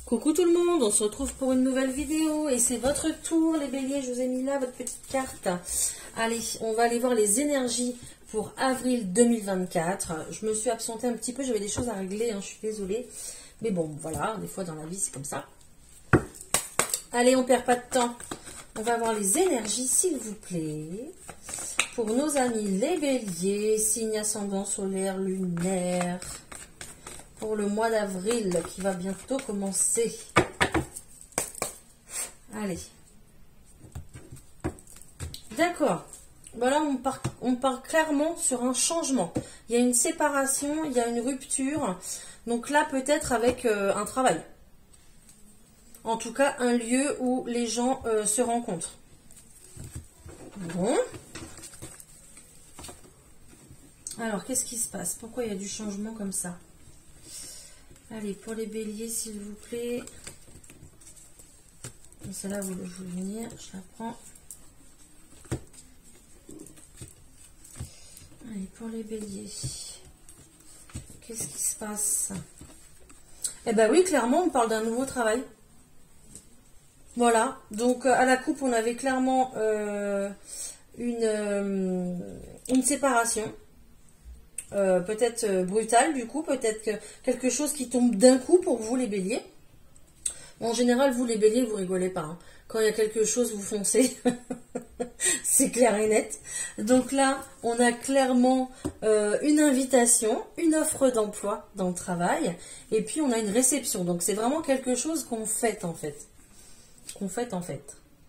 Coucou tout le monde, on se retrouve pour une nouvelle vidéo et c'est votre tour les béliers, je vous ai mis là votre petite carte. Allez, on va aller voir les énergies pour avril 2024. Je me suis absentée un petit peu, j'avais des choses à régler, hein, je suis désolée. Mais bon, voilà, des fois dans la vie c'est comme ça. Allez, on perd pas de temps. On va voir les énergies s'il vous plaît. Pour nos amis les béliers, signe ascendant solaire, lunaire. Pour le mois d'avril qui va bientôt commencer. Allez. D'accord. Voilà, on part clairement sur un changement. Il y a une séparation, il y a une rupture. Donc là, peut-être avec un travail. En tout cas, un lieu où les gens se rencontrent. Bon. Alors, qu'est-ce qui se passe? Pourquoi il y a du changement comme ça? Allez, pour les béliers, s'il vous plaît. Celle-là, je veux venir, je la prends. Allez, pour les béliers. Qu'est-ce qui se passe? Eh ben oui, clairement, on parle d'un nouveau travail. Voilà, donc à la coupe, on avait clairement une séparation. Peut-être brutale du coup, peut-être que quelque chose qui tombe d'un coup pour vous les béliers. En général, vous les béliers, vous rigolez pas. Hein. Quand il y a quelque chose, vous foncez. C'est clair et net. Donc là, on a clairement une invitation, une offre d'emploi dans le travail. Et puis, on a une réception. Donc, c'est vraiment quelque chose qu'on fête en fait.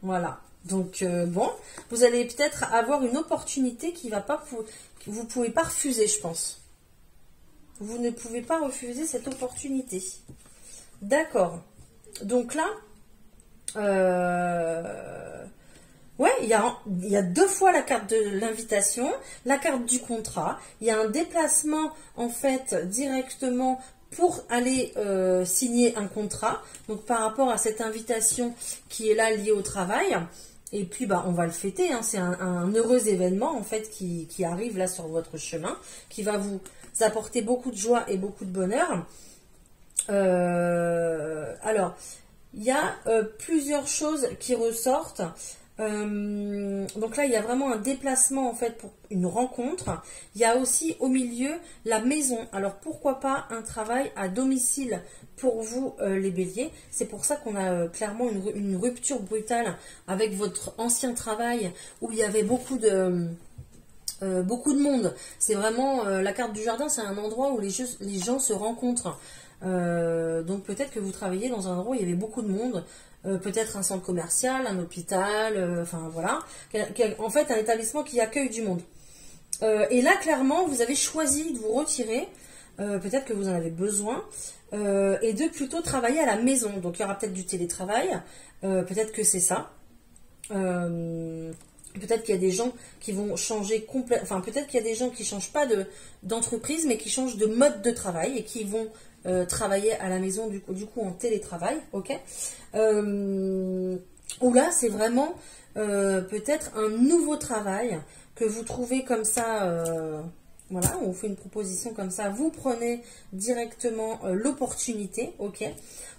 Voilà. Donc, bon, vous allez peut-être avoir une opportunité qui va pas... Vous ne pouvez pas refuser, je pense. Vous ne pouvez pas refuser cette opportunité. D'accord. Donc là, ouais, il y a deux fois la carte de l'invitation, la carte du contrat. Il y a un déplacement, en fait, directement pour aller signer un contrat. Donc, par rapport à cette invitation qui est là liée au travail. Et puis, bah, on va le fêter. Hein. C'est un heureux événement, en fait, qui arrive là sur votre chemin, qui va vous apporter beaucoup de joie et beaucoup de bonheur. Alors, il y a plusieurs choses qui ressortent. Donc là, il y a vraiment un déplacement, en fait, pour une rencontre. Il y a aussi, au milieu, la maison. Alors, pourquoi pas un travail à domicile pour vous, les béliers. C'est pour ça qu'on a clairement une rupture brutale avec votre ancien travail où il y avait beaucoup de monde. C'est vraiment la carte du jardin, c'est un endroit où les gens se rencontrent. Donc peut-être que vous travaillez dans un endroit où il y avait beaucoup de monde. Peut-être un centre commercial, un hôpital, enfin voilà. En fait, un établissement qui accueille du monde. Et là, clairement, vous avez choisi de vous retirer. Peut-être que vous en avez besoin. Et de plutôt travailler à la maison. Donc il y aura peut-être du télétravail, peut-être que c'est ça. Peut-être qu'il y a des gens qui vont changer complètement, enfin peut-être qu'il y a des gens qui ne changent pas d'entreprise, mais qui changent de mode de travail et qui vont travailler à la maison du coup en télétravail, ok. Ou là c'est vraiment peut-être un nouveau travail que vous trouvez comme ça. Voilà, on vous fait une proposition comme ça, vous prenez directement l'opportunité, ok.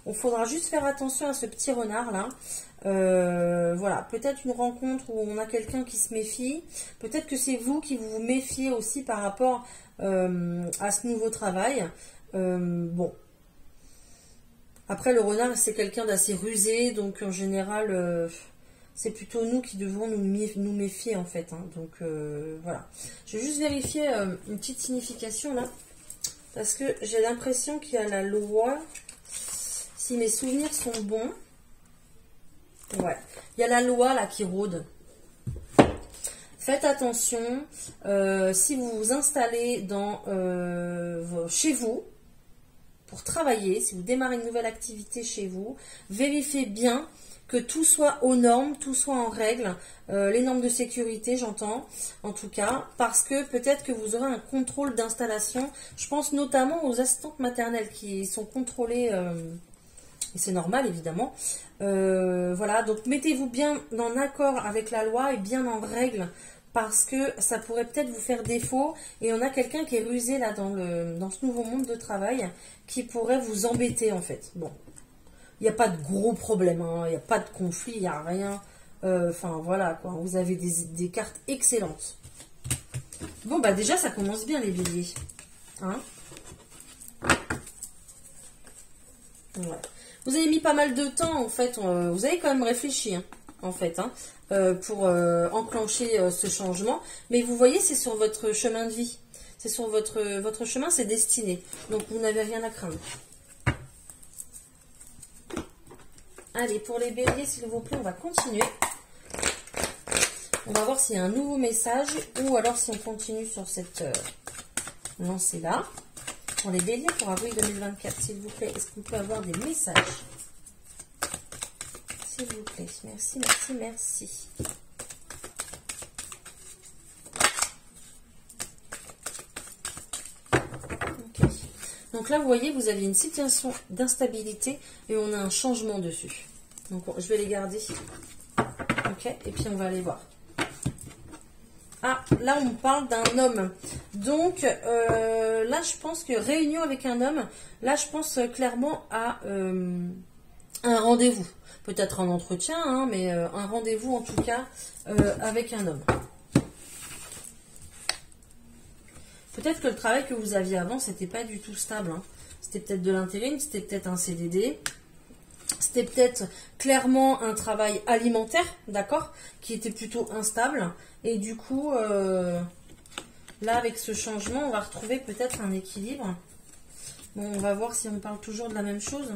Il faudra juste faire attention à ce petit renard là. Voilà, peut-être une rencontre où on a quelqu'un qui se méfie. Peut-être que c'est vous qui vous méfiez aussi par rapport à ce nouveau travail. Bon. Après, le renard, c'est quelqu'un d'assez rusé, donc en général... c'est plutôt nous qui devons nous méfier en fait. Hein. Donc voilà. Je vais juste vérifier une petite signification là. Parce que j'ai l'impression qu'il y a la loi. Si mes souvenirs sont bons. Ouais. Il y a la loi là qui rôde. Faites attention. Si vous vous installez chez vous pour travailler, si vous démarrez une nouvelle activité chez vous, vérifiez bien que tout soit aux normes, tout soit en règle, les normes de sécurité, j'entends, en tout cas, parce que peut-être que vous aurez un contrôle d'installation. Je pense notamment aux assistantes maternelles qui sont contrôlées, et c'est normal évidemment. Voilà, donc mettez-vous bien en accord avec la loi et bien en règle, parce que ça pourrait peut-être vous faire défaut, et on a quelqu'un qui est rusé là dans ce nouveau monde de travail, qui pourrait vous embêter en fait. Bon. il n'y a pas de gros problèmes, hein, il n'y a pas de conflit, il n'y a rien. Enfin, voilà, quoi. Vous avez des cartes excellentes. Bon, bah déjà, ça commence bien, les béliers. Hein? Ouais. Vous avez mis pas mal de temps, en fait. Vous avez quand même réfléchi, hein, en fait, hein, pour enclencher ce changement. Mais vous voyez, c'est sur votre chemin de vie. C'est sur votre chemin, c'est destiné. Donc, vous n'avez rien à craindre. Allez, pour les béliers, s'il vous plaît, on va continuer. On va voir s'il y a un nouveau message ou alors si on continue sur cette lancée-là. Pour les béliers, pour avril 2024, s'il vous plaît, est-ce qu'on peut avoir des messages? S'il vous plaît. Merci, merci, merci. Ok. Donc là, vous voyez, vous avez une situation d'instabilité et on a un changement dessus. Donc, je vais les garder. Ok, et puis on va aller voir. Ah, là, on parle d'un homme. Donc, là, je pense que réunion avec un homme, là, je pense clairement à un rendez-vous. Peut-être un entretien, hein, mais un rendez-vous, en tout cas, avec un homme. Peut-être que le travail que vous aviez avant, c'était pas du tout stable. Hein. C'était peut-être de l'intérim, c'était peut-être un CDD. C'était peut-être clairement un travail alimentaire, d'accord, qui était plutôt instable. Et du coup, là, avec ce changement, on va retrouver peut-être un équilibre. Bon, on va voir si on parle toujours de la même chose.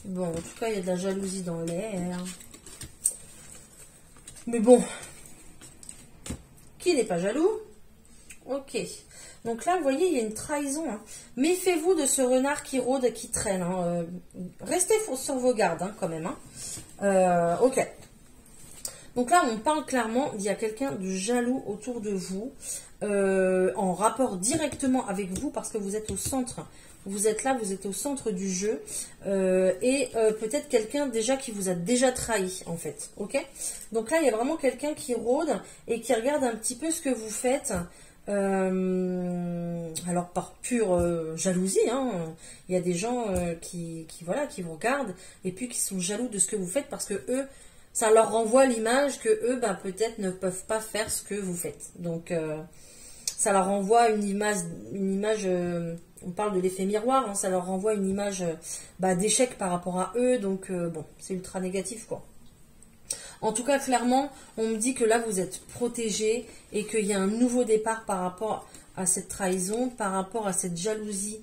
Bon, en tout cas, il y a de la jalousie dans l'air. Mais bon, qui n'est pas jaloux? Ok. Donc là, vous voyez, il y a une trahison. Hein. Méfiez-vous de ce renard qui rôde, qui traîne. Hein. Restez sur vos gardes, hein, quand même. Hein. Ok. Donc là, on parle clairement, il y a quelqu'un de jaloux autour de vous, en rapport directement avec vous, parce que vous êtes au centre. Vous êtes là, vous êtes au centre du jeu. Et peut-être quelqu'un déjà qui vous a déjà trahi, en fait. Ok. Donc là, il y a vraiment quelqu'un qui rôde et qui regarde un petit peu ce que vous faites. Alors par pure jalousie, hein, il y a des gens qui vous regardent et puis qui sont jaloux de ce que vous faites parce que eux, ça leur renvoie l'image que eux, ben, peut-être ne peuvent pas faire ce que vous faites. Donc ça leur renvoie une image, on parle de l'effet miroir, hein, ça leur renvoie une image d'échec par rapport à eux. Donc bon, c'est ultra négatif, quoi. En tout cas, clairement, on me dit que là, vous êtes protégé et qu'il y a un nouveau départ par rapport à cette trahison, par rapport à cette jalousie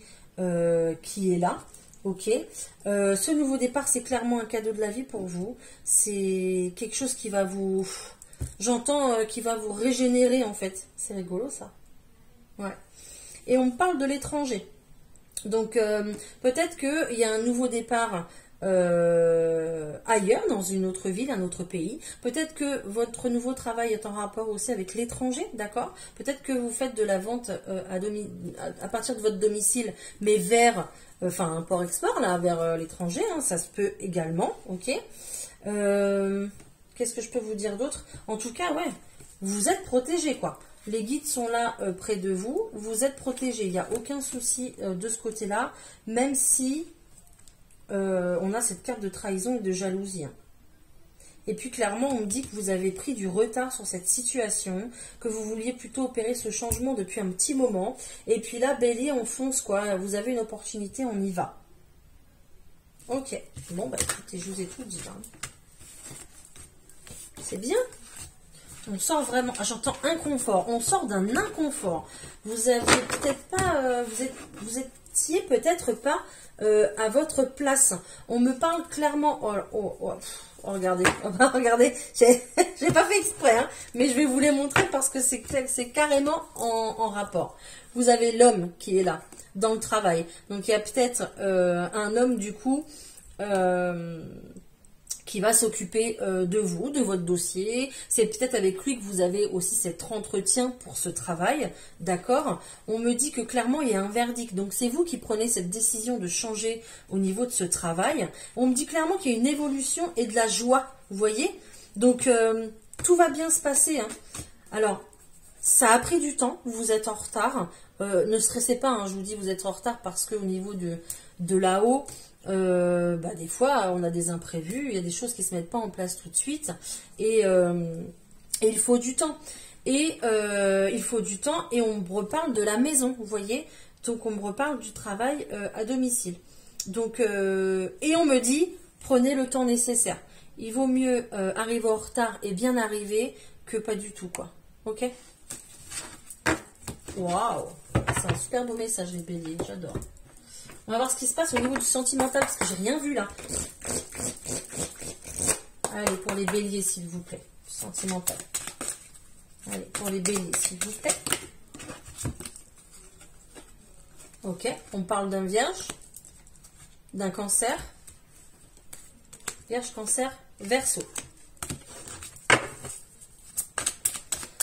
qui est là. Ok. Ce nouveau départ, c'est clairement un cadeau de la vie pour vous. C'est quelque chose qui va vous... J'entends qui va vous régénérer, en fait. C'est rigolo, ça. Ouais. Et on me parle de l'étranger. Donc, peut-être qu'il y a un nouveau départ... ailleurs, dans une autre ville, un autre pays. Peut-être que votre nouveau travail est en rapport aussi avec l'étranger, d'accord? Peut-être que vous faites de la vente à partir de votre domicile, mais vers, enfin, un port-export, là, vers l'étranger, hein, ça se peut également, ok? Qu'est-ce que je peux vous dire d'autre? En tout cas, ouais, vous êtes protégé, quoi. Les guides sont là près de vous, vous êtes protégé, il n'y a aucun souci de ce côté-là, même si on a cette carte de trahison et de jalousie. Hein. Et puis clairement, on me dit que vous avez pris du retard sur cette situation, que vous vouliez plutôt opérer ce changement depuis un petit moment. Et puis là, Bélier, on fonce, quoi. Vous avez une opportunité, on y va. Ok. Bon, bah écoutez, je vous ai tout dit. Hein. C'est bien. On sort vraiment... Ah, j'entends inconfort. On sort d'un inconfort. Vous avez peut-être pas... vous étiez peut-être pas... à votre place. On me parle clairement... Oh, regardez, regardez, j'ai pas fait exprès, hein, mais je vais vous les montrer parce que c'est carrément en rapport. Vous avez l'homme qui est là, dans le travail. Donc il y a peut-être un homme du coup... qui va s'occuper de vous, de votre dossier. C'est peut-être avec lui que vous avez aussi cet entretien pour ce travail, d'accord? On me dit que clairement, il y a un verdict. Donc, c'est vous qui prenez cette décision de changer au niveau de ce travail. On me dit clairement qu'il y a une évolution et de la joie, vous voyez? Donc, tout va bien se passer. Hein. Alors, Ça a pris du temps, vous êtes en retard. Ne stressez pas, hein, je vous dis vous êtes en retard parce qu'au niveau de là-haut, des fois on a des imprévus, il y a des choses qui ne se mettent pas en place tout de suite. Et il faut du temps. Et il faut du temps et on me reparle de la maison, vous voyez. Donc on me reparle du travail à domicile. Donc, et on me dit, prenez le temps nécessaire. Il vaut mieux arriver en retard et bien arriver que pas du tout, quoi. Ok? Waouh! C'est un super beau message, les béliers, j'adore. On va voir ce qui se passe au niveau du sentimental, parce que j'ai rien vu là. Allez, pour les béliers, s'il vous plaît. Sentimental. Allez, pour les béliers, s'il vous plaît. Ok, on parle d'un vierge, d'un cancer. Vierge, cancer, verseau.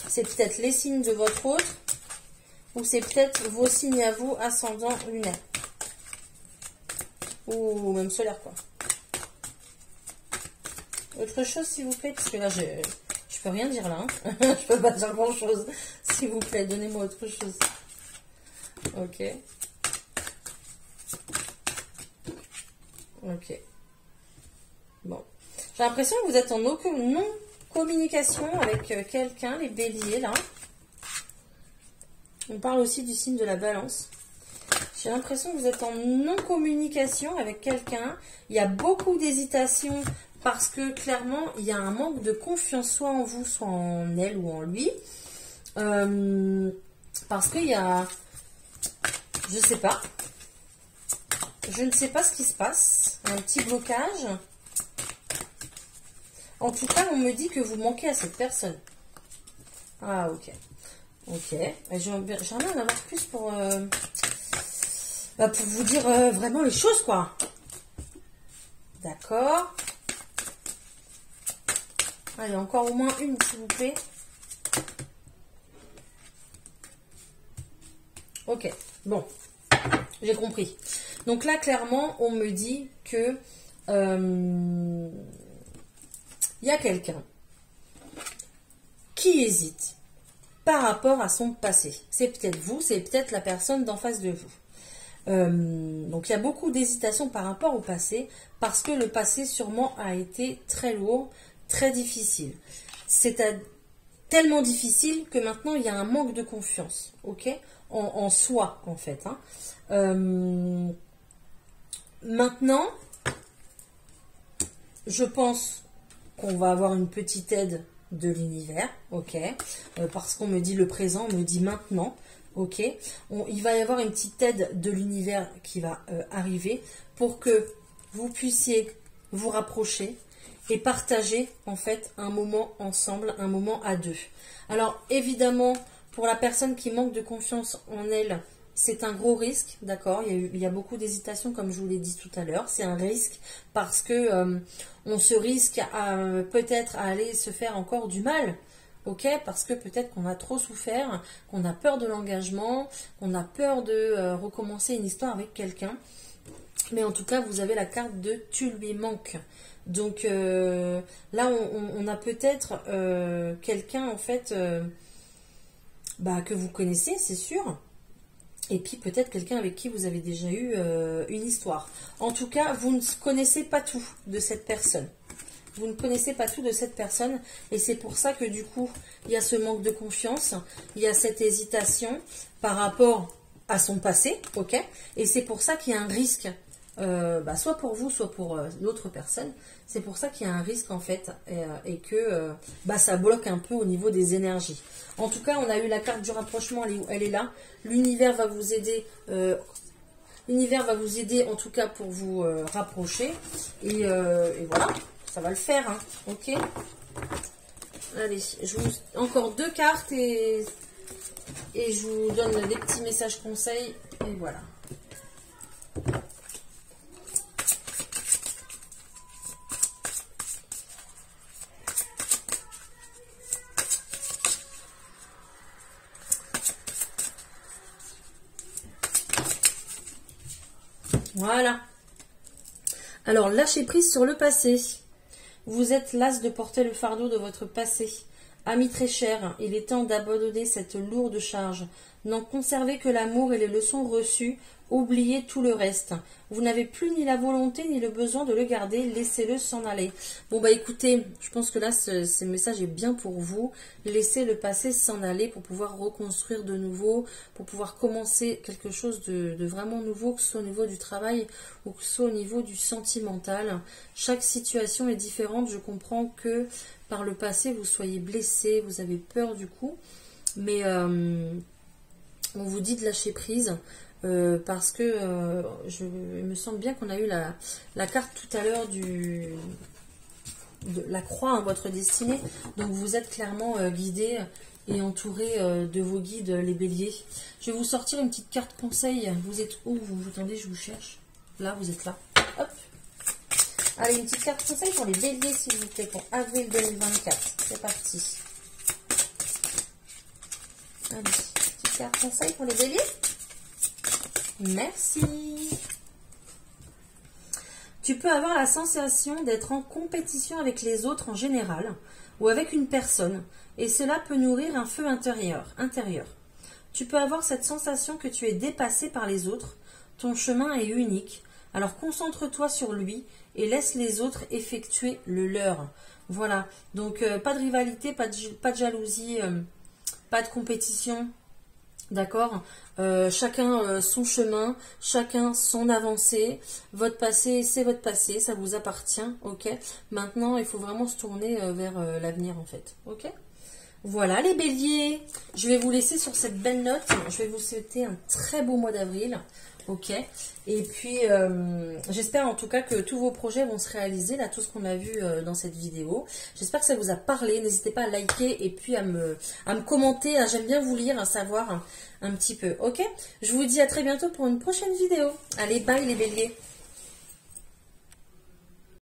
C'est peut-être les signes de votre autre, ou c'est peut-être vos signes à vous, ascendant lunaire. Ou même solaire, quoi. Autre chose, s'il vous plaît, parce que là, je peux rien dire, là. Hein. Je peux pas dire grand-chose. S'il vous plaît, donnez-moi autre chose. Ok. Ok. Bon. J'ai l'impression que vous êtes en non-communication avec quelqu'un, les béliers, là. On parle aussi du signe de la balance. J'ai l'impression que vous êtes en non-communication avec quelqu'un. Il y a beaucoup d'hésitation parce que clairement, il y a un manque de confiance soit en vous, soit en elle ou en lui. Parce qu'il y a... Je sais pas. Je ne sais pas ce qui se passe. Un petit blocage. En tout cas, on me dit que vous manquez à cette personne. Ah, ok. Ok. J'aimerais en avoir plus pour vous dire vraiment les choses, quoi. D'accord. Allez, encore au moins une, s'il vous plaît. Ok. Bon. J'ai compris. Donc là, clairement, on me dit que y a quelqu'un qui hésite par rapport à son passé. C'est peut-être vous, c'est peut-être la personne d'en face de vous. Donc il y a beaucoup d'hésitation par rapport au passé parce que le passé sûrement a été très lourd, très difficile. C'est tellement difficile que maintenant il y a un manque de confiance, ok, en soi en fait. Hein. Maintenant, je pense qu'on va avoir une petite aide de l'univers, ok, parce qu'on me dit le présent, on me dit maintenant, ok, il va y avoir une petite aide de l'univers qui va arriver pour que vous puissiez vous rapprocher et partager en fait un moment ensemble, un moment à deux. Alors évidemment, pour la personne qui manque de confiance en elle, c'est un gros risque, d'accord. Il y a beaucoup d'hésitation, comme je vous l'ai dit tout à l'heure. C'est un risque parce que on se risque peut-être à aller se faire encore du mal, ok. Parce que peut-être qu'on a trop souffert, qu'on a peur de l'engagement, qu'on a peur de recommencer une histoire avec quelqu'un. Mais en tout cas, vous avez la carte de tu lui manques. Donc là, on a peut-être quelqu'un en fait que vous connaissez, c'est sûr. Et puis peut-être quelqu'un avec qui vous avez déjà eu une histoire. En tout cas, vous ne connaissez pas tout de cette personne. Vous ne connaissez pas tout de cette personne. Et c'est pour ça que du coup, il y a ce manque de confiance. Il y a cette hésitation par rapport à son passé. Ok. Et c'est pour ça qu'il y a un risque. Soit pour vous, soit pour l'autre personne. C'est pour ça qu'il y a un risque en fait. Et que ça bloque un peu au niveau des énergies. En tout cas, on a eu la carte du rapprochement, elle est là. L'univers va vous aider. L'univers va vous aider en tout cas pour vous rapprocher. Et voilà, ça va le faire. Hein. Ok. Allez, je vous encore 2 cartes et je vous donne des petits messages conseils. Et voilà. Voilà. Alors, lâchez prise sur le passé. Vous êtes las de porter le fardeau de votre passé. Amis très chers, il est temps d'abandonner cette lourde charge. N'en conservez que l'amour et les leçons reçues. Oubliez tout le reste. Vous n'avez plus ni la volonté ni le besoin de le garder. Laissez-le s'en aller. Bon, bah écoutez, je pense que là, ce message est bien pour vous. Laissez le passé s'en aller pour pouvoir reconstruire de nouveau, pour pouvoir commencer quelque chose de vraiment nouveau, que ce soit au niveau du travail ou que ce soit au niveau du sentimental. Chaque situation est différente. Je comprends que par le passé, vous soyez blessé, vous avez peur du coup. Mais on vous dit de lâcher prise. Parce que il me semble bien qu'on a eu la carte tout à l'heure de la croix en votre destinée. Donc vous êtes clairement guidé et entouré de vos guides, les béliers. Je vais vous sortir une petite carte conseil. Vous êtes où vous attendez, je vous cherche. Là, vous êtes là. Hop. Allez, une petite carte conseil pour les béliers, s'il vous plaît, pour avril 2024. C'est parti. Allez, petite carte conseil pour les béliers. Merci. Tu peux avoir la sensation d'être en compétition avec les autres en général ou avec une personne et cela peut nourrir un feu intérieur. Tu peux avoir cette sensation que tu es dépassé par les autres. Ton chemin est unique. Alors concentre-toi sur lui et laisse les autres effectuer le leur. Voilà. Donc pas de rivalité, pas de jalousie, pas de compétition. D'accord, chacun son chemin, chacun son avancée. Votre passé, c'est votre passé, ça vous appartient, ok. Maintenant, il faut vraiment se tourner vers l'avenir, en fait, ok. Voilà les béliers, je vais vous laisser sur cette belle note. Je vais vous souhaiter un très beau mois d'avril, ok. Et puis, j'espère en tout cas que tous vos projets vont se réaliser, là, tout ce qu'on a vu dans cette vidéo. J'espère que ça vous a parlé. N'hésitez pas à liker et puis à me commenter. Hein. J'aime bien vous lire, savoir un petit peu, ok. Je vous dis à très bientôt pour une prochaine vidéo. Allez, bye les béliers.